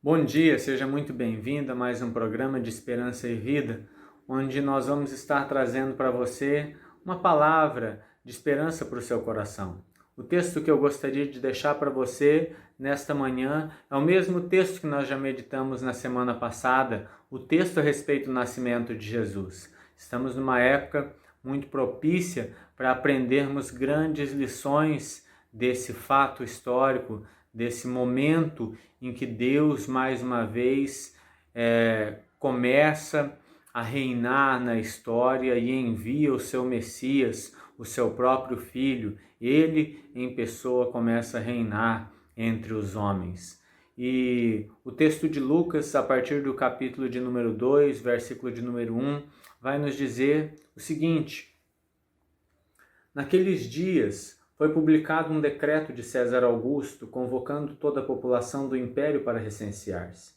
Bom dia, seja muito bem-vindo a mais um programa de Esperança e Vida, onde nós vamos estar trazendo para você uma palavra de esperança para o seu coração. O texto que eu gostaria de deixar para você nesta manhã é o mesmo texto que nós já meditamos na semana passada, o texto a respeito do nascimento de Jesus. Estamos numa época muito propícia para aprendermos grandes lições desse fato histórico, desse momento em que Deus mais uma vez começa a reinar na história e envia o seu Messias, o seu próprio Filho. Ele em pessoa começa a reinar entre os homens. E o texto de Lucas, a partir do capítulo de número 2, versículo de número 1, vai nos dizer o seguinte: naqueles dias foi publicado um decreto de César Augusto convocando toda a população do império para recensear-se.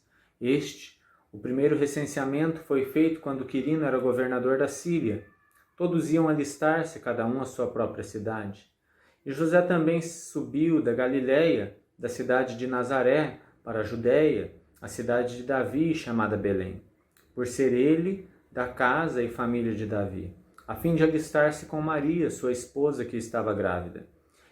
O primeiro recenseamento, foi feito quando Quirino era governador da Síria. Todos iam alistar-se, cada um à sua própria cidade. E José também subiu da Galiléia, da cidade de Nazaré, para a Judéia, a cidade de Davi, chamada Belém, por ser ele da casa e família de Davi, a fim de alistar-se com Maria, sua esposa, que estava grávida.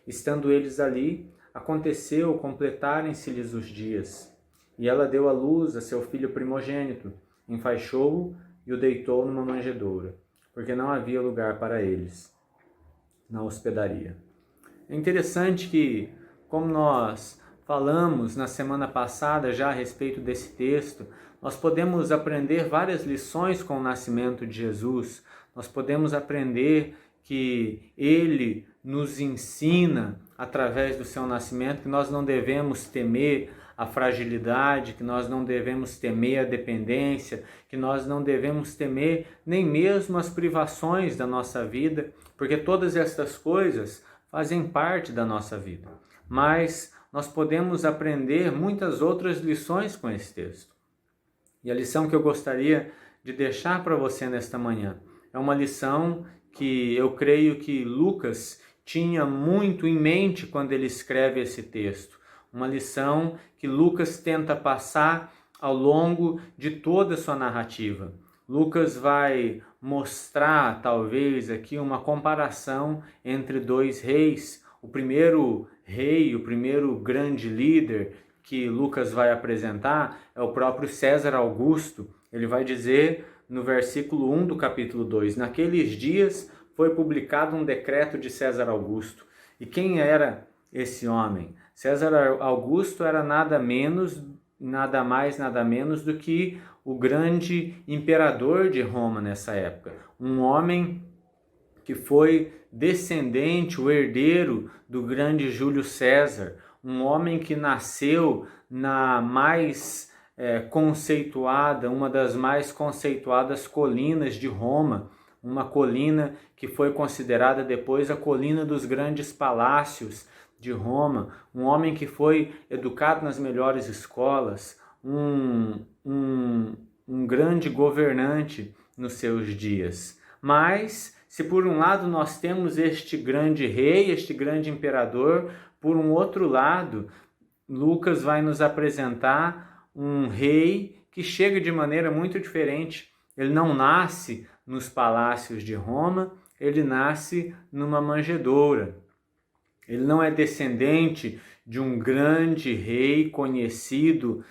Estando eles ali, aconteceu completarem-se-lhes os dias. E ela deu à luz a seu filho primogênito, enfaixou-o e o deitou numa manjedoura, porque não havia lugar para eles na hospedaria. É interessante que, como nós falamos na semana passada já a respeito desse texto, nós podemos aprender várias lições com o nascimento de Jesus. Nós podemos aprender que ele nos ensina, através do seu nascimento, que nós não devemos temer a fragilidade, que nós não devemos temer a dependência, que nós não devemos temer nem mesmo as privações da nossa vida, porque todas estas coisas fazem parte da nossa vida. Mas nós podemos aprender muitas outras lições com esse texto. E a lição que eu gostaria de deixar para você nesta manhã é uma lição que eu creio que Lucas tinha muito em mente quando ele escreve esse texto. Uma lição que Lucas tenta passar ao longo de toda a sua narrativa. Lucas vai mostrar, talvez, aqui uma comparação entre dois reis. O primeiro rei, o primeiro grande líder que Lucas vai apresentar é o próprio César Augusto. Ele vai dizer no versículo 1 do capítulo 2, naqueles dias foi publicado um decreto de César Augusto. E quem era esse homem? César Augusto era nada mais, nada menos do que o grande imperador de Roma nessa época. Um homem que foi descendente, o herdeiro do grande Júlio César. Um homem que nasceu na mais conceituada, uma das mais conceituadas colinas de Roma, uma colina que foi considerada depois a colina dos grandes palácios de Roma, um homem que foi educado nas melhores escolas, um grande governante nos seus dias. Mas, se por um lado nós temos este grande rei, este grande imperador, por um outro lado, Lucas vai nos apresentar um rei que chega de maneira muito diferente. Ele não nasce nos palácios de Roma, ele nasce numa manjedoura. Ele não é descendente de um grande rei conhecido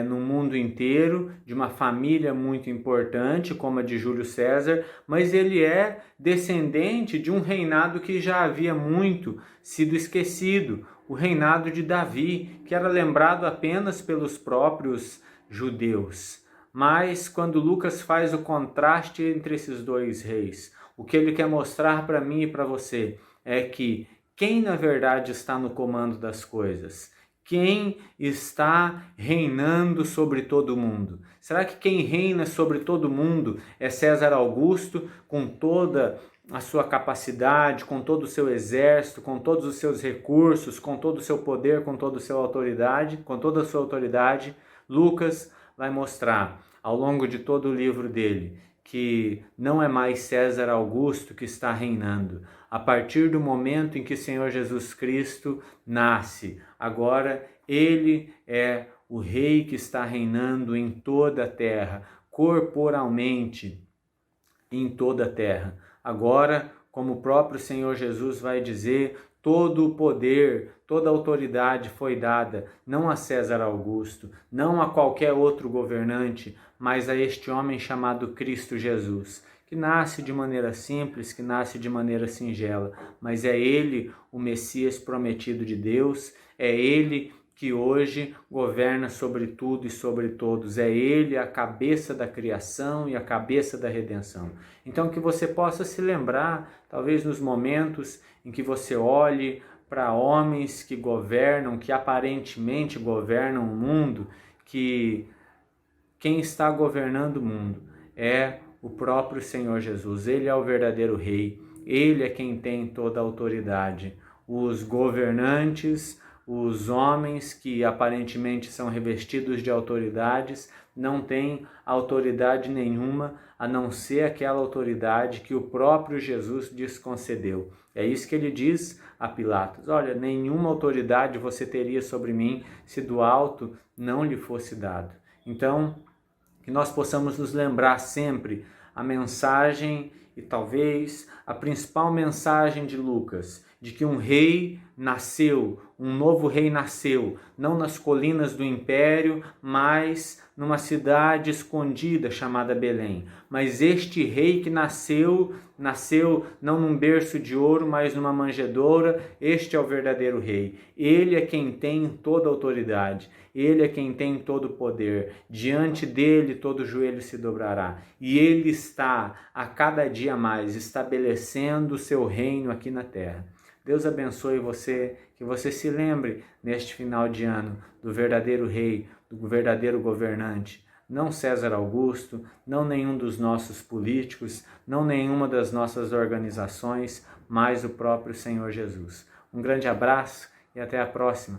no mundo inteiro, de uma família muito importante como a de Júlio César, mas ele é descendente de um reinado que já havia muito sido esquecido, o reinado de Davi, que era lembrado apenas pelos próprios judeus. Mas quando Lucas faz o contraste entre esses dois reis, o que ele quer mostrar para mim e para você é que quem na verdade está no comando das coisas? Quem está reinando sobre todo mundo? Será que quem reina sobre todo mundo é César Augusto, com toda a sua capacidade, com todo o seu exército, com todos os seus recursos, com todo o seu poder, com toda a sua autoridade, com toda a sua autoridade? Lucas vai mostrar ao longo de todo o livro dele que não é mais César Augusto que está reinando. A partir do momento em que o Senhor Jesus Cristo nasce, agora ele é o Rei que está reinando em toda a terra, corporalmente em toda a terra. Agora, como o próprio Senhor Jesus vai dizer, todo o poder, toda a autoridade foi dada, não a César Augusto, não a qualquer outro governante, mas a este homem chamado Cristo Jesus, que nasce de maneira simples, que nasce de maneira singela, mas é ele o Messias prometido de Deus, é ele que hoje governa sobre tudo e sobre todos. É ele a cabeça da criação e a cabeça da redenção. Então que você possa se lembrar, talvez nos momentos em que você olhe para homens que governam, que aparentemente governam o mundo, que quem está governando o mundo é o próprio Senhor Jesus. Ele é o verdadeiro Rei, ele é quem tem toda a autoridade. Os governantes, os homens que aparentemente são revestidos de autoridades, não têm autoridade nenhuma a não ser aquela autoridade que o próprio Jesus lhes concedeu. É isso que ele diz a Pilatos: olha, nenhuma autoridade você teria sobre mim se do alto não lhe fosse dado. Então, que nós possamos nos lembrar sempre a mensagem e talvez a principal mensagem de Lucas, de que um rei nasceu, um novo rei nasceu, não nas colinas do império, mas numa cidade escondida chamada Belém. Mas este rei que nasceu não num berço de ouro, mas numa manjedoura. Este é o verdadeiro rei. Ele é quem tem toda a autoridade. Ele é quem tem todo o poder. Diante dele todo joelho se dobrará. E ele está a cada dia mais estabelecendo o seu reino aqui na terra. Deus abençoe você, que você se lembre neste final de ano do verdadeiro rei, do verdadeiro governante. Não César Augusto, não nenhum dos nossos políticos, não nenhuma das nossas organizações, mas o próprio Senhor Jesus. Um grande abraço e até a próxima.